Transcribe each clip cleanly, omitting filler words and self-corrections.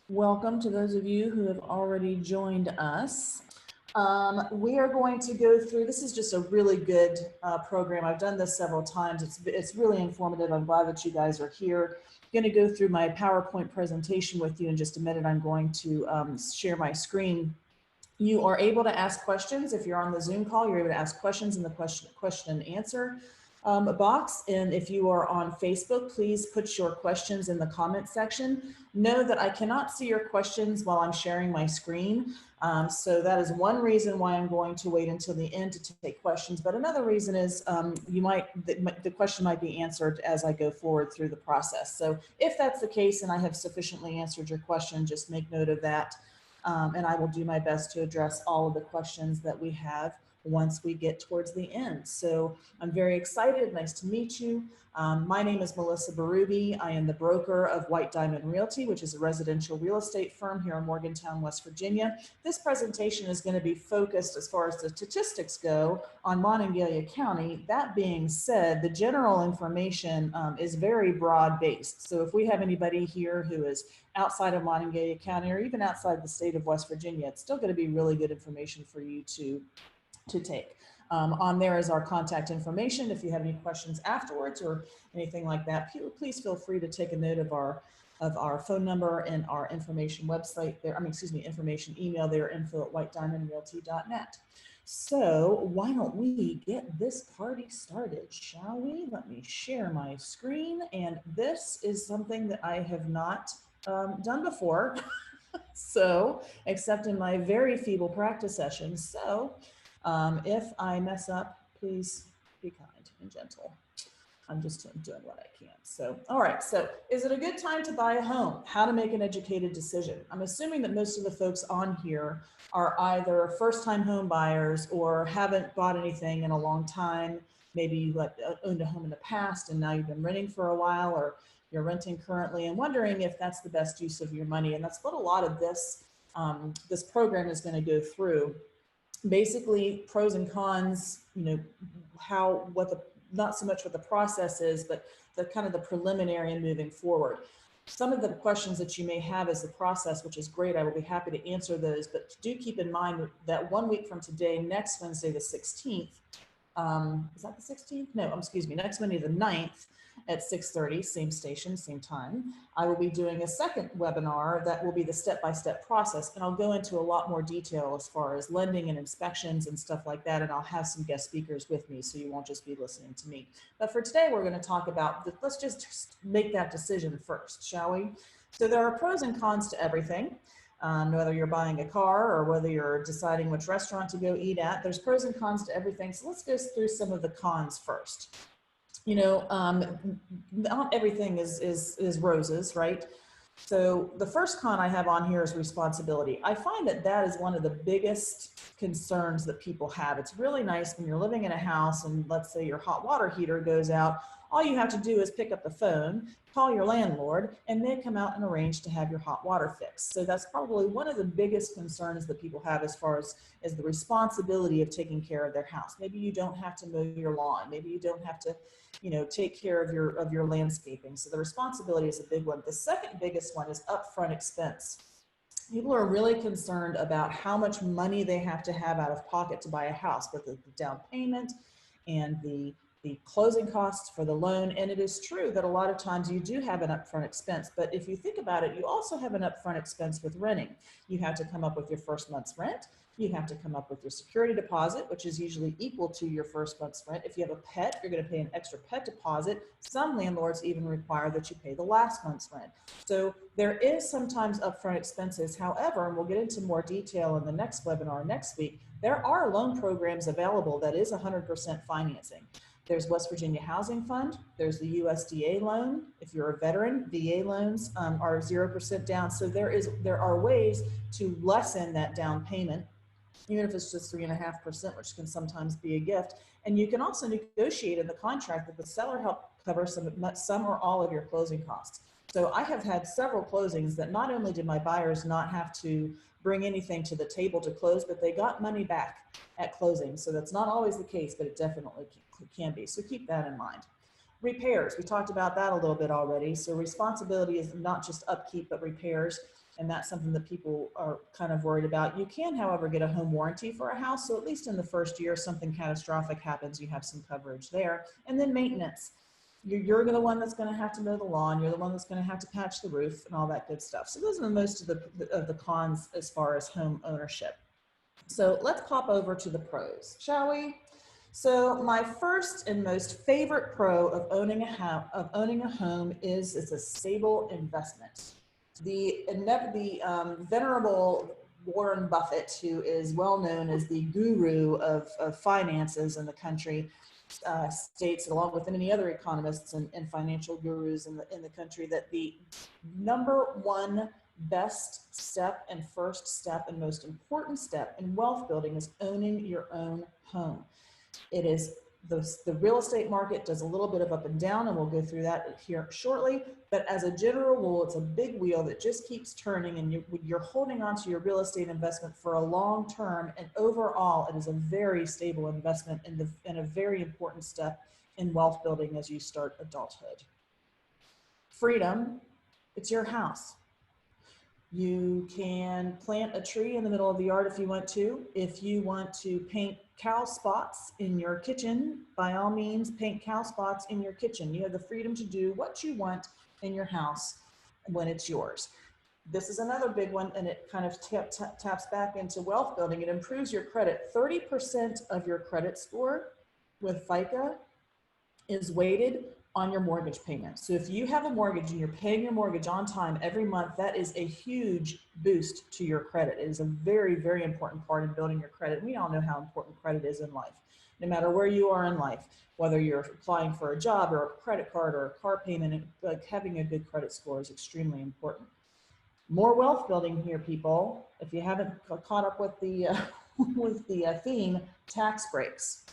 Welcome to those of you who have already joined us. We are going to go through, this is just a really good program. I've done this several times. It's really informative. I'm glad that you guys are here. I'm going to go through my PowerPoint presentation with you in just a minute. I'm going to share my screen. You are able to ask questions. If you're on the Zoom call, you're able to ask questions in the question and answer box. And if you are on Facebook, please put your questions in the comment section. Know that I cannot see your questions while I'm sharing my screen. So that is one reason why I'm going to wait until the end to take questions. But another reason is the question might be answered as I go forward through the process. So if that's the case and I have sufficiently answered your question, just make note of that. And I will do my best to address all of the questions that we have once we get towards the end. So I'm very excited. Nice to meet you. My name is Melissa Berube. I am the broker of White Diamond Realty, which is a residential real estate firm here in Morgantown, West Virginia. This presentation is going to be focused, as far as the statistics go, on Monongalia County. That being said, the general information is very broad based. So if we have anybody here who is outside of Monongalia County or even outside the state of West Virginia, it's still going to be really good information for you to take. On there is our contact information. If you have any questions afterwards or anything like that, please feel free to take a note of our phone number and our information website there. Information email there, info@whitediamondrealty.net. So why don't we get this party started, shall we? Let me share my screen. And this is something that I have not done before. So, except in my very feeble practice sessions. So, if I mess up, please be kind and gentle. I'm just doing what I can. So, all right. So, is it a good time to buy a home? How to make an educated decision? I'm assuming that most of the folks on here are either first-time home buyers or haven't bought anything in a long time. Maybe you owned a home in the past and now you've been renting for a while, or you're renting currently and wondering if that's the best use of your money. And that's what a lot of this this program is going to go through. Basically, pros and cons, not so much what the process is, but the kind of the preliminary and moving forward. Some of the questions that you may have as the process, which is great, I will be happy to answer those, but do keep in mind that 1 week from today, next Wednesday, the 16th, is that the 16th? No, excuse me, next Monday, the 9th at 6:30, same station, same time. I will be doing a second webinar that will be the step-by-step process. And I'll go into a lot more detail as far as lending and inspections and stuff like that. And I'll have some guest speakers with me, so you won't just be listening to me. But for today, we're going to talk about, let's just make that decision first, shall we? So there are pros and cons to everything. Whether you're buying a car or whether you're deciding which restaurant to go eat at, there's pros and cons to everything. So let's go through some of the cons first. Not everything is roses, right? So the first con I have on here is responsibility. I find that is one of the biggest concerns that people have. It's really nice when you're living in a house and let's say your hot water heater goes out. All you have to do is pick up the phone, call your landlord, and they come out and arrange to have your hot water fixed. So that's probably one of the biggest concerns that people have as far as the responsibility of taking care of their house. Maybe you don't have to mow your lawn. Maybe you don't have to, take care of your landscaping. So the responsibility is a big one. The second biggest one is upfront expense. People are really concerned about how much money they have to have out of pocket to buy a house, with the down payment and the closing costs for the loan. And it is true that a lot of times you do have an upfront expense, but if you think about it, you also have an upfront expense with renting. You have to come up with your first month's rent. You have to come up with your security deposit, which is usually equal to your first month's rent. If you have a pet, you're going to pay an extra pet deposit. Some landlords even require that you pay the last month's rent. So there is sometimes upfront expenses. However, and we'll get into more detail in the next webinar next week, there are loan programs available that is 100% financing. There's West Virginia Housing Fund. There's the USDA loan. If you're a veteran, VA loans are 0% down. So there are ways to lessen that down payment, even if it's just 3.5%, which can sometimes be a gift. And you can also negotiate in the contract that the seller help cover some or all of your closing costs. So I have had several closings that not only did my buyers not have to bring anything to the table to close, but they got money back at closing. So that's not always the case, but it definitely can be. So keep that in mind. Repairs, we talked about that a little bit already. So responsibility is not just upkeep, but repairs. And that's something that people are kind of worried about. You can, however, get a home warranty for a house. So at least in the first year, something catastrophic happens, you have some coverage there. And then maintenance. You're the one that's going to have to mow the lawn. You're the one that's going to have to patch the roof and all that good stuff. So those are most of the cons as far as home ownership. So let's pop over to the pros, shall we? So my first and most favorite pro of owning a home is it's a stable investment. The venerable Warren Buffett, who is well known as the guru of finances in the country, states, along with many other economists and financial gurus in the country, that the number one best step and first step and most important step in wealth building is owning your own home. It is the real estate market does a little bit of up and down, and we'll go through that here shortly. But as a general rule, it's a big wheel that just keeps turning, and you're holding on to your real estate investment for a long term. And overall, it is a very stable investment and a very important step in wealth building as you start adulthood. Freedom, it's your house. You can plant a tree in the middle of the yard if you want to. If you want to paint cow spots in your kitchen, by all means, paint cow spots in your kitchen. You have the freedom to do what you want in your house when it's yours. This is another big one, and it kind of taps back into wealth building. It improves your credit. 30% of your credit score with FICA is weighted on your mortgage payment. So if you have a mortgage and you're paying your mortgage on time every month, that is a huge boost to your credit. It is a very, very important part in building your credit. We all know how important credit is in life, no matter where you are in life, whether you're applying for a job or a credit card or a car payment, like having a good credit score is extremely important. More wealth building here, people. If you haven't caught up with the theme, tax breaks.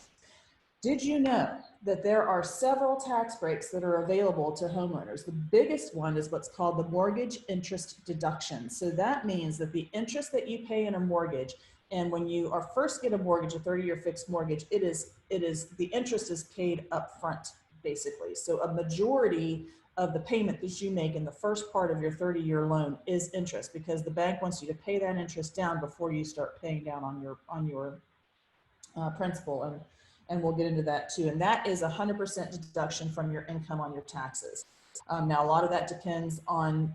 Did you know that there are several tax breaks that are available to homeowners? The biggest one is what's called the mortgage interest deduction. So that means that the interest that you pay in a mortgage, and when you are first get a mortgage, a 30-year fixed mortgage, the interest is paid up front, basically. So a majority of the payment that you make in the first part of your 30-year loan is interest, because the bank wants you to pay that interest down before you start paying down on your principal. And we'll get into that too. And that is 100% deduction from your income on your taxes. Now, a lot of that depends on,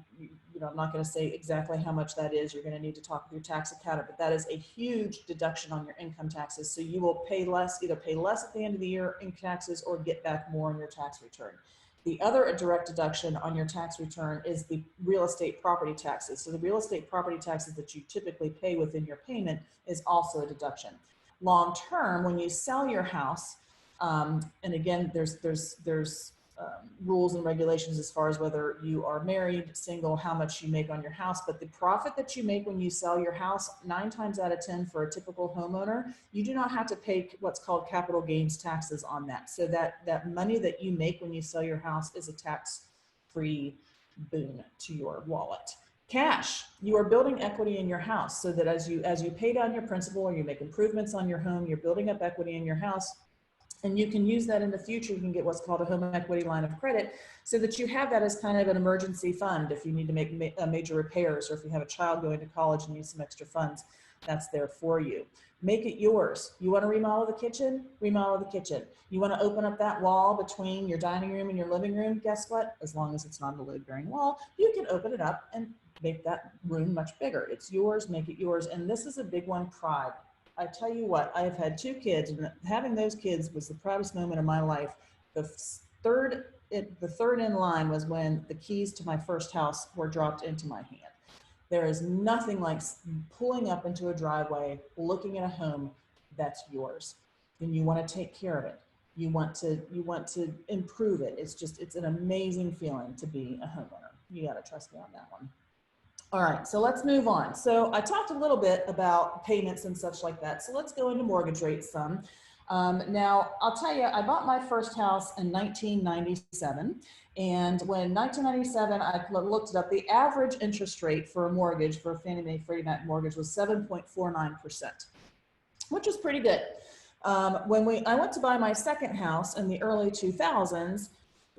I'm not going to say exactly how much that is. You're going to need to talk with your tax accountant, but that is a huge deduction on your income taxes. So you will either pay less at the end of the year in taxes or get back more on your tax return. The other direct deduction on your tax return is the real estate property taxes. So the real estate property taxes that you typically pay within your payment is also a deduction. Long term, when you sell your house, and again, there's rules and regulations as far as whether you are married, single, how much you make on your house, but the profit that you make when you sell your house, 9 times out of 10 for a typical homeowner, you do not have to pay what's called capital gains taxes on that. So that money that you make when you sell your house is a tax-free boon to your wallet. Cash, you are building equity in your house so that as you pay down your principal or you make improvements on your home, you're building up equity in your house, and you can use that in the future. You can get what's called a home equity line of credit so that you have that as kind of an emergency fund if you need to make major repairs, or if you have a child going to college and need some extra funds, that's there for you. Make it yours. You want to remodel the kitchen? Remodel the kitchen. You want to open up that wall between your dining room and your living room? Guess what? As long as it's not a load-bearing wall, you can open it up and make that room much bigger. It's yours, make it yours. And this is a big one, pride. I tell you what, I've had 2 kids, and having those kids was the proudest moment of my life. The third in line was when the keys to my first house were dropped into my hand. There is nothing like pulling up into a driveway, looking at a home that's yours, and you want to take care of it. You want to improve it. It's an amazing feeling to be a homeowner. You got to trust me on that one. All right, so let's move on. So I talked a little bit about payments and such like that. So let's go into mortgage rates some. Now, I'll tell you, I bought my first house in 1997. And when 1997, I looked it up, the average interest rate for a mortgage, for a Fannie Mae Freddie Mac mortgage, was 7.49%, which is pretty good. When I went to buy my second house in the early 2000s,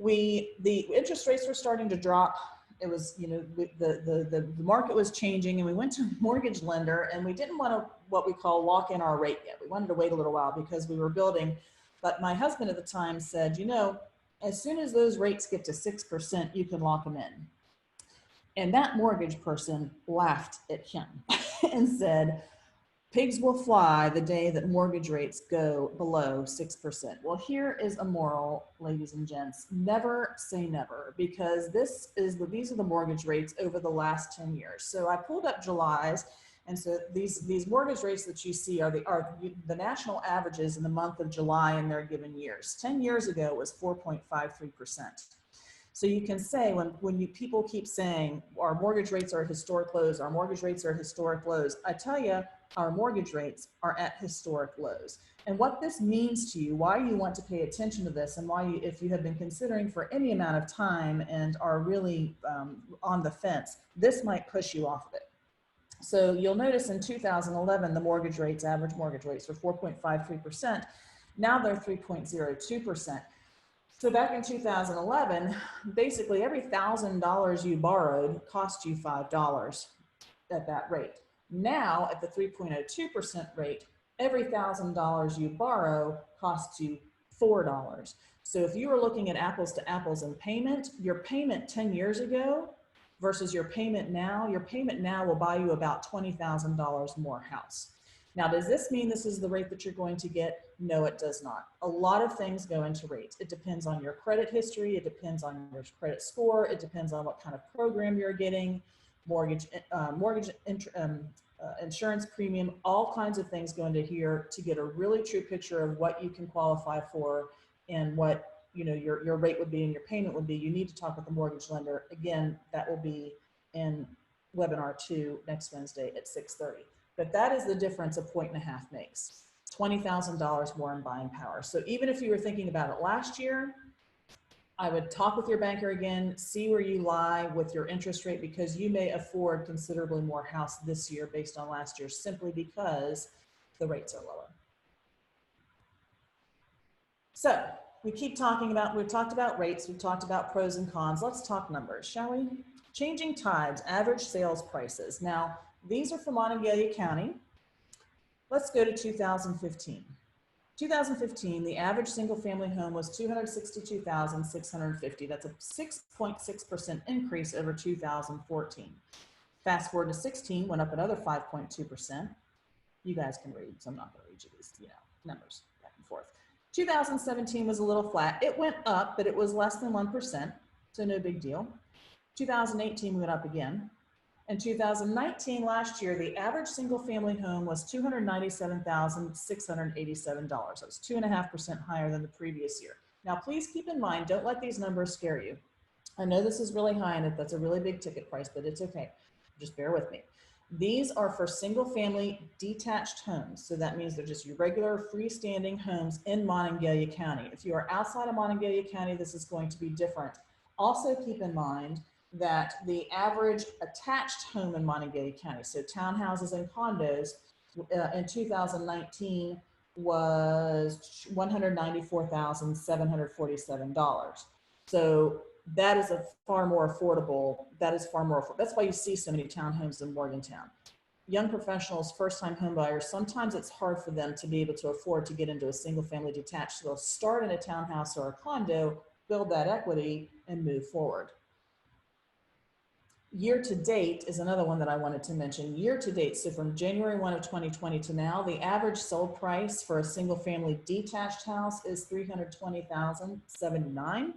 the interest rates were starting to drop. It was, you know, the market was changing, and we went to a mortgage lender, and we didn't want to, what we call, lock in our rate yet. We wanted to wait a little while because we were building. But my husband at the time said, you know, as soon as those rates get to 6%, you can lock them in. And that mortgage person laughed at him and said, pigs will fly the day that mortgage rates go below 6%. Well, here is a moral, ladies and gents. Never say never, because these are the mortgage rates over the last 10 years. So I pulled up July's, and so these mortgage rates that you see are the national averages in the month of July in their given years. 10 years ago it was 4.53%. So you can say, when people keep saying our mortgage rates are at historic lows, our mortgage rates are at historic lows, I tell you, our mortgage rates are at historic lows. And what this means to you, why you want to pay attention to this, and why you, if you have been considering for any amount of time and are really on the fence, this might push you off of it. So you'll notice in 2011, the mortgage rates, average mortgage rates were 4.53%. Now they're 3.02%. So back in 2011, basically every $1,000 you borrowed cost you $5 at that rate. Now at the 3.02% rate, every $1,000 you borrow costs you $4. So if you were looking at apples to apples in payment, your payment 10 years ago versus your payment now will buy you about $20,000 more house. Now, does this mean this is the rate that you're going to get? No, it does not. A lot of things go into rates. It depends on your credit history. It depends on your credit score. It depends on what kind of program you're getting, insurance premium, all kinds of things go into here to get a really true picture of what you can qualify for and what, you know, your rate would be and your payment would be. You need to talk with the mortgage lender. Again, that will be in webinar 2 next Wednesday at 6:30. But that is the difference a 1.5 points makes. $20,000 more in buying power. So even if you were thinking about it last year, I would talk with your banker again, see where you lie with your interest rate, because you may afford considerably more house this year based on last year, simply because the rates are lower. So we've talked about rates, we've talked about pros and cons. Let's talk numbers, shall we? Changing tides, average sales prices. Now, these are for Monongalia County. Let's go to 2015. 2015, the average single family home was $262,650. That's a 6.6% increase over 2014. Fast forward to 16, went up another 5.2%. You guys can read, so I'm not going to read you these, numbers back and forth. 2017 was a little flat. It went up, but it was less than 1%, so no big deal. 2018 went up again. In 2019, last year, the average single family home was $297,687. That was 2.5% higher than the previous year. Now, please keep in mind, don't let these numbers scare you. I know this is really high and that's a really big ticket price, but it's okay. Just bear with me. These are for single family detached homes. So that means they're just your regular freestanding homes in Monongalia County. If you are outside of Monongalia County, this is going to be different. Also keep in mind that the average attached home in Monongalia County, so townhouses and condos, in 2019 was $194,747. So that is far more affordable. That's why you see so many townhomes in Morgantown. Young professionals, first-time home buyers, sometimes it's hard for them to be able to afford to get into a single family detached. So they'll start in a townhouse or a condo, build that equity, and move forward. Year to date is another one that I wanted to mention. Year to date, so from January 1 of 2020 to now, the average sold price for a single family detached house is $320,079,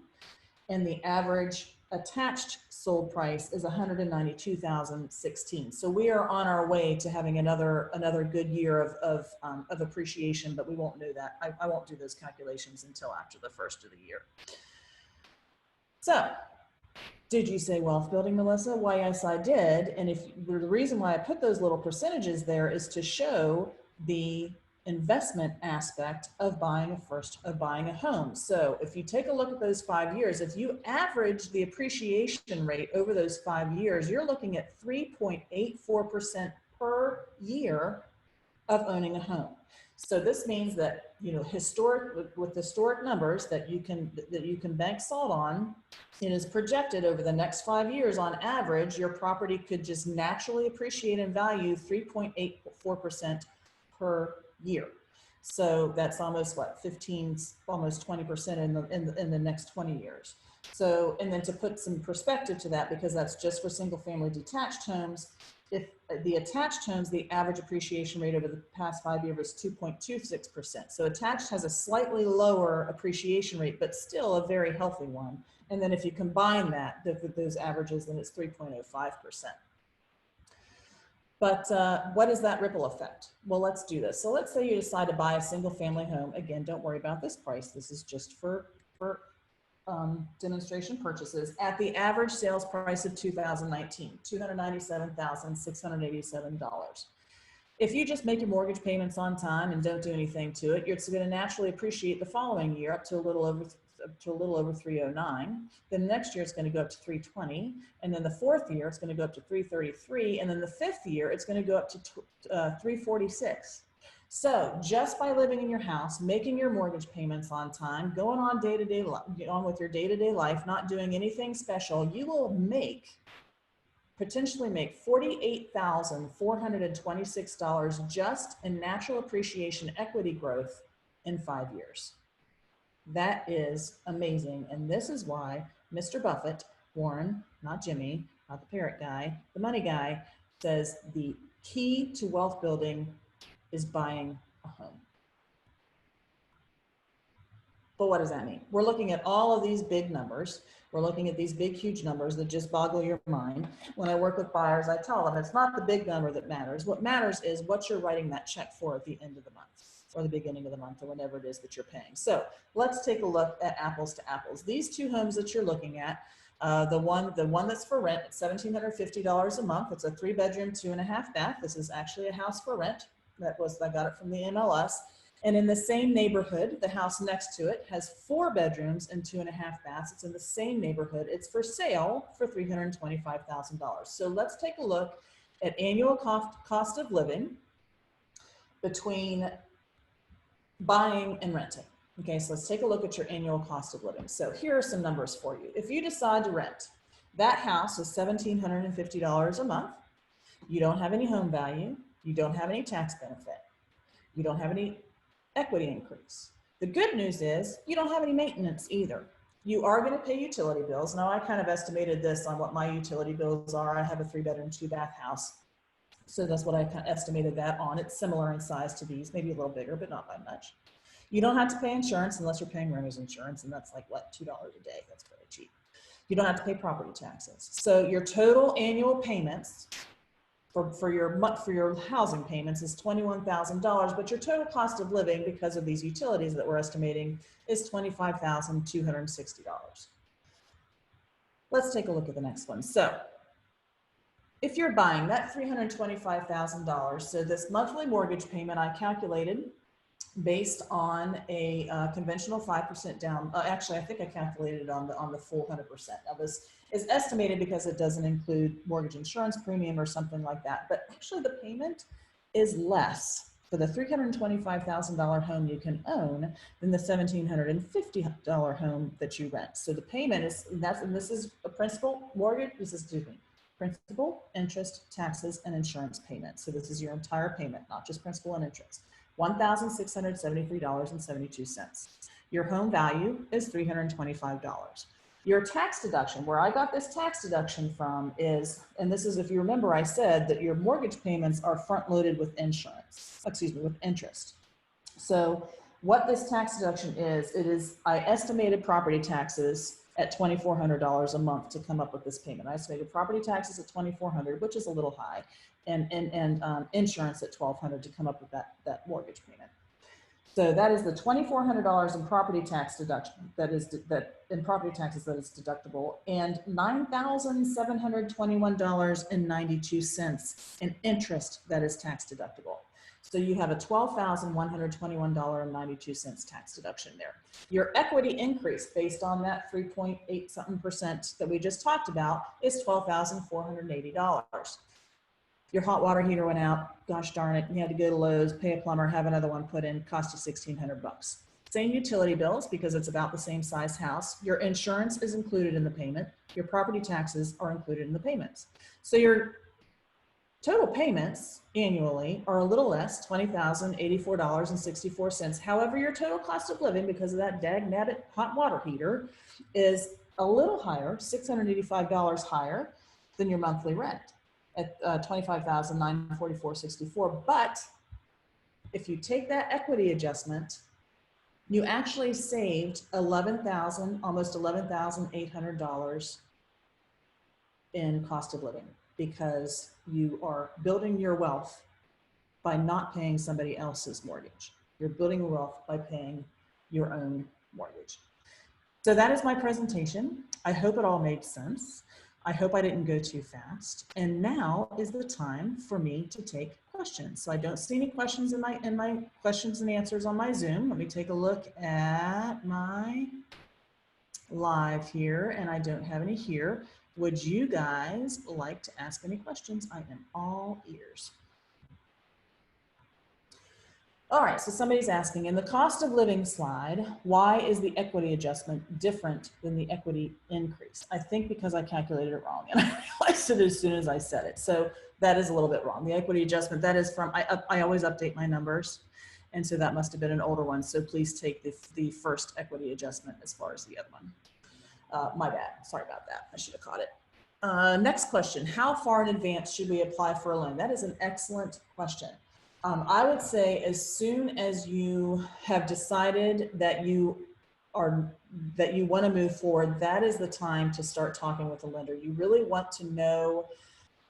and the average attached sold price is $192,016. So we are on our way to having another good year of appreciation, but we won't know that. I won't do those calculations until after the first of the year. So, did you say wealth building, Melissa? Why, yes, I did. And the reason why I put those little percentages there is to show the investment aspect of buying a home. So if you take a look at those 5 years, if you average the appreciation rate over those 5 years, you're looking at 3.84% per year of owning a home. So this means that, you know, with historic numbers that you can bank salt on, it is projected over the next 5 years, on average, your property could just naturally appreciate in value 3.84% per year. So that's almost what, 15, almost 20% in the next 20 years. So, and then to put some perspective to that, because that's just for single family detached homes, if the attached homes, the average appreciation rate over the past 5 years was 2.26%. So attached has a slightly lower appreciation rate, but still a very healthy one. And then if you combine that, those averages, then it's 3.05%. But what is that ripple effect? Well, let's do this. So let's say you decide to buy a single family home. Again, don't worry about this price. This is just for demonstration purchases at the average sales price of 2019, $297,687. If you just make your mortgage payments on time and don't do anything to it, it's going to naturally appreciate the following year up to a little over 309. Then next year it's going to go up to 320, and then the fourth year it's going to go up to 333, and then the fifth year it's going to go up to 346. So just by living in your house, making your mortgage payments on time, going on with your day-to-day life, not doing anything special, you will potentially make $48,426 just in natural appreciation equity growth in 5 years. That is amazing. And this is why Mr. Buffett, Warren, not Jimmy, not the parrot guy, the money guy, says the key to wealth building is buying a home. But what does that mean? We're looking at all of these big numbers. We're looking at these big, huge numbers that just boggle your mind. When I work with buyers, I tell them it's not the big number that matters. What matters is what you're writing that check for at the end of the month, or the beginning of the month, or whenever it is that you're paying. So let's take a look at apples to apples. These two homes that you're looking at, the one that's for rent at $1,750 a month. It's a 3-bedroom, 2.5 bath. This is actually a house for rent. I got it from the MLS. And in the same neighborhood, the house next to it has 4 bedrooms and 2.5 baths. It's in the same neighborhood. It's for sale for $325,000. So let's take a look at annual cost of living between buying and renting. Okay, so let's take a look at your annual cost of living. So here are some numbers for you. If you decide to rent, that house is $1,750 a month. You don't have any home value. You don't have any tax benefit. You don't have any equity increase. The good news is you don't have any maintenance either. You are going to pay utility bills. Now I kind of estimated this on what my utility bills are. I have a 3-bedroom, 2-bath house. So that's what I estimated that on. It's similar in size to these, maybe a little bigger, but not by much. You don't have to pay insurance unless you're paying renter's insurance, and that's like, what, $2 a day? That's very cheap. You don't have to pay property taxes. So your total annual payments for your housing payments is $21,000, but your total cost of living, because of these utilities that we're estimating, is $25,260. Let's take a look at the next one. So if you're buying that $325,000, so this monthly mortgage payment I calculated based on a conventional 5% down. Actually, I think I calculated it on the full 100%. Now this is estimated because it doesn't include mortgage insurance premium or something like that. But actually the payment is less for the $325,000 home you can own than the $1,750 home that you rent. So the payment is, and this is a principal mortgage, principal, interest, taxes, and insurance payment. So this is your entire payment, not just principal and interest. $1,673.72. Your home value is $325. Your tax deduction, where I got this tax deduction from is, and this is, if you remember, I said that your mortgage payments are front loaded with with interest. So what this tax deduction is, I estimated property taxes at $2,400 a month to come up with this payment. I estimated property taxes at $2,400, which is a little high, and insurance at $1,200 to come up with that mortgage payment. So that is the $2,400 in property tax deduction in property taxes that is deductible, and $9,721.92 in interest that is tax deductible. So you have a $12,121.92 tax deduction there. Your equity increase based on that 3.8 something % that we just talked about is $12,480. Your hot water heater went out, gosh darn it, you had to go to Lowe's, pay a plumber, have another one put in, cost you $1,600. Same utility bills because it's about the same size house. Your insurance is included in the payment. Your property taxes are included in the payments. So your total payments annually are a little less, $20,084.64. However, your total cost of living, because of that dag-nabbit hot water heater, is a little higher, $685 higher than your monthly rent at $25,944.64. But if you take that equity adjustment, you actually saved almost $11,800 in cost of living, because you are building your wealth by not paying somebody else's mortgage. You're building your wealth by paying your own mortgage. So that is my presentation. I hope it all made sense. I hope I didn't go too fast. And now is the time for me to take questions. So I don't see any questions in my questions and answers on my Zoom. Let me take a look at my live here, and I don't have any here. Would you guys like to ask any questions? I am all ears. All right, so somebody's asking, in the cost of living slide, why is the equity adjustment different than the equity increase? I think because I calculated it wrong, and I realized it as soon as I said it. So that is a little bit wrong. The equity adjustment, that is from, I always update my numbers. And so that must have been an older one. So please take the first equity adjustment as far as the other one. My bad, sorry about that. I should have caught it. Next question, how far in advance should we apply for a loan? That is an excellent question. I would say as soon as you have decided that you want to move forward, that is the time to start talking with the lender. You really want to know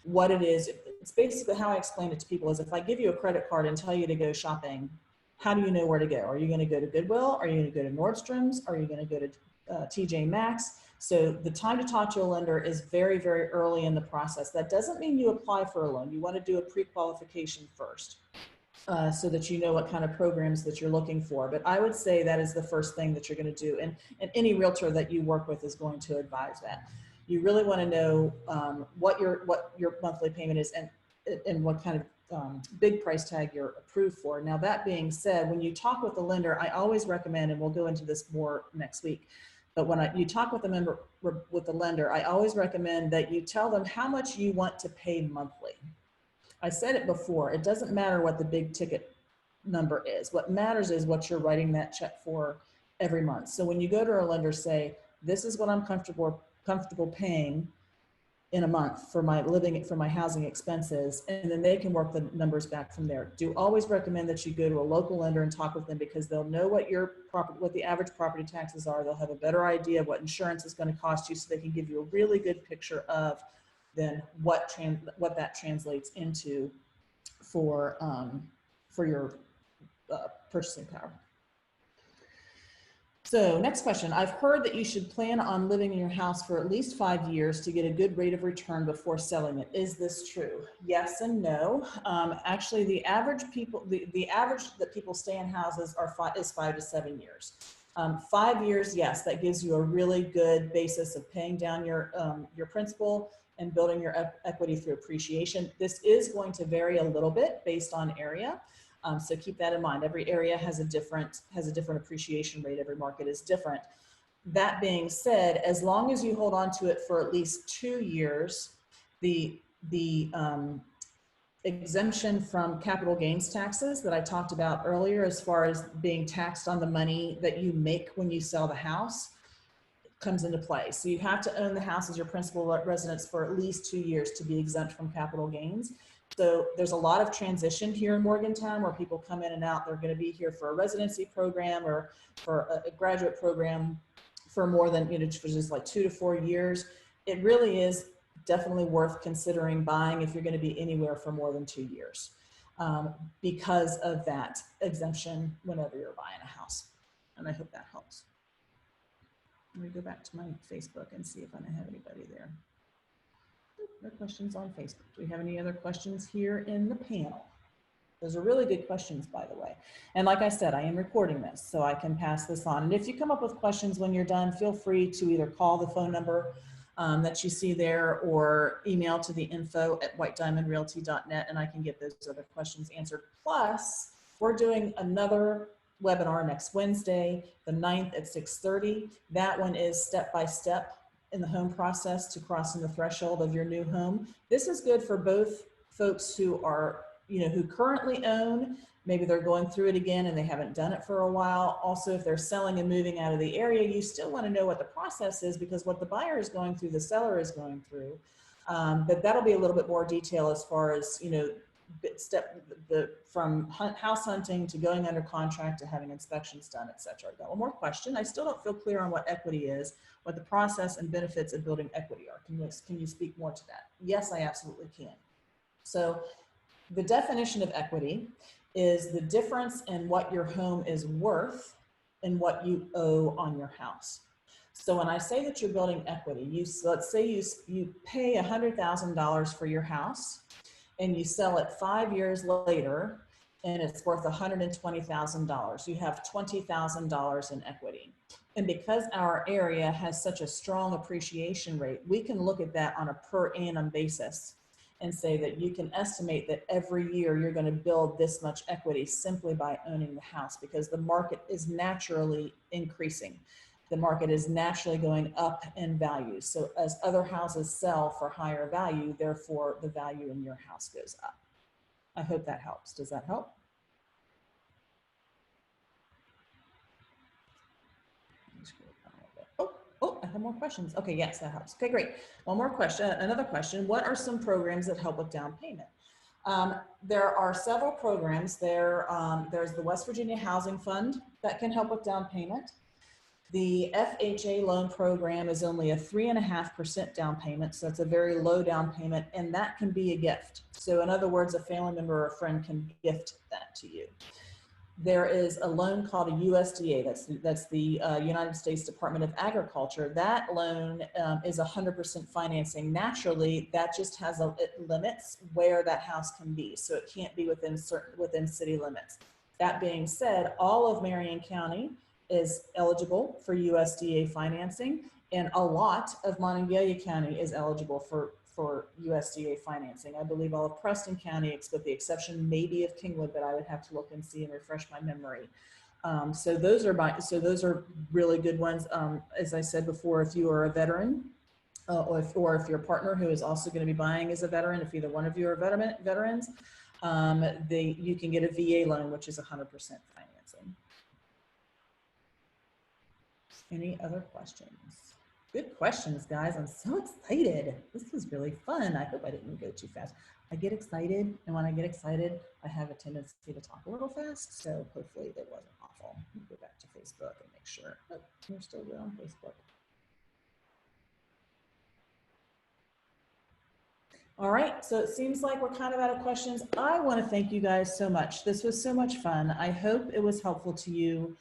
what it is. It's basically how I explain it to people is, if I give you a credit card and tell you to go shopping, how do you know where to go? Are you going to go to Goodwill? Are you going to go to Nordstrom's? Are you going to go to TJ Maxx? So the time to talk to a lender is very, very early in the process. That doesn't mean you apply for a loan. You want to do a pre-qualification first so that you know what kind of programs that you're looking for. But I would say that is the first thing that you're going to do. And any realtor that you work with is going to advise that. You really want to know what your monthly payment is and what kind of big price tag you're approved for. Now, that being said, when you talk with the lender, I always recommend, and we'll go into this more next week, but when you talk with the lender, I always recommend that you tell them how much you want to pay monthly. I said it before, it doesn't matter what the big ticket number is. What matters is what you're writing that check for every month. So when you go to a lender, say, this is what I'm comfortable paying in a month for my housing expenses, and then they can work the numbers back from there. Do always recommend that you go to a local lender and talk with them, because they'll know what the average property taxes are. They'll have a better idea of what insurance is going to cost you, so they can give you a really good picture of then what that translates into for your purchasing power. So next question, I've heard that you should plan on living in your house for at least 5 years to get a good rate of return before selling it. Is this true? Yes and no. Actually, the average that people stay in houses is 5 to 7 years. 5 years, yes, that gives you a really good basis of paying down your principal and building your equity through appreciation. This is going to vary a little bit based on area. So keep that in mind. Every area has a different appreciation rate. Every market is different. That being said, as long as you hold on to it for at least 2 years, the exemption from capital gains taxes that I talked about earlier, as far as being taxed on the money that you make when you sell the house, comes into play. So you have to own the house as your principal residence for at least 2 years to be exempt from capital gains. So there's a lot of transition here in Morgantown where people come in and out. They're going to be here for a residency program or for a graduate program for more than, for just like 2 to 4 years. It really is definitely worth considering buying if you're going to be anywhere for more than 2 years because of that exemption whenever you're buying a house. And I hope that helps. Let me go back to my Facebook and see if I have anybody there. No questions on Facebook. Do we have any other questions here in the panel? Those are really good questions, by the way. And like I said, I am recording this so I can pass this on. And if you come up with questions when you're done, feel free to either call the phone number that you see there, or email to the info@whitediamondrealty.net, and I can get those other questions answered. Plus, we're doing another webinar next Wednesday, the 9th at 6:30. That one is step-by-step in the home process to crossing the threshold of your new home. This is good for both folks who are, who currently own, maybe they're going through it again and they haven't done it for a while. Also, if they're selling and moving out of the area, you still want to know what the process is, because what the buyer is going through, the seller is going through. But that'll be a little bit more detail as far as, from house hunting to going under contract to having inspections done, etc. I've got one more question. I still don't feel clear on what equity is, what the process and benefits of building equity are. Can you speak more to that? Yes, I absolutely can. So the definition of equity is the difference in what your home is worth and what you owe on your house. So when I say that you're building equity, let's say you pay $100,000 for your house, and you sell it 5 years later and it's worth $120,000. You have $20,000 in equity. And because our area has such a strong appreciation rate, we can look at that on a per annum basis and say that you can estimate that every year you're going to build this much equity simply by owning the house, because the market is naturally increasing. The market is naturally going up in value. So as other houses sell for higher value, therefore the value in your house goes up. I hope that helps. Does that help? Oh, I have more questions. Okay, yes, that helps. Okay, great. One more question, another question. What are some programs that help with down payment? There are several programs. There's the West Virginia Housing Fund that can help with down payment. The FHA loan program is only a 3.5% down payment, so it's a very low down payment, and that can be a gift. So in other words, a family member or a friend can gift that to you. There is a loan called a USDA, that's the United States Department of Agriculture. That loan is 100% financing. Naturally, that just has it limits where that house can be, so it can't be within city limits. That being said, all of Marion County is eligible for USDA financing, and a lot of Monongalia County is eligible for USDA financing. I believe all of Preston County, with the exception maybe of Kingwood, but I would have to look and see and refresh my memory. So those are really good ones. As I said before, if you are a veteran, or if your partner who is also going to be buying is a veteran, if either one of you are veterans, you can get a VA loan, which is 100% financing. Any other questions? Good questions, guys. I'm so excited. This was really fun. I hope I didn't go too fast. I get excited, and when I get excited, I have a tendency to talk a little fast, so hopefully it wasn't awful. Let me go back to Facebook and make sure. Oh, you're still good on Facebook. All right, so it seems like we're kind of out of questions. I want to thank you guys so much. This was so much fun. I hope it was helpful to you.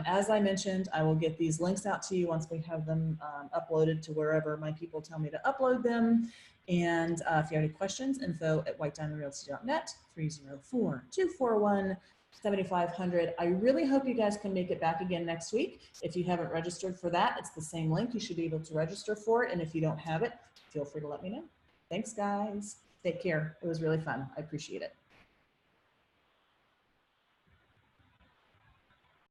As I mentioned, I will get these links out to you once we have them uploaded to wherever my people tell me to upload them. And if you have any questions, info@whitediamondrealty.net, 304-241-7500. I really hope you guys can make it back again next week. If you haven't registered for that, it's the same link. You should be able to register for it. And if you don't have it, feel free to let me know. Thanks, guys. Take care. It was really fun. I appreciate it.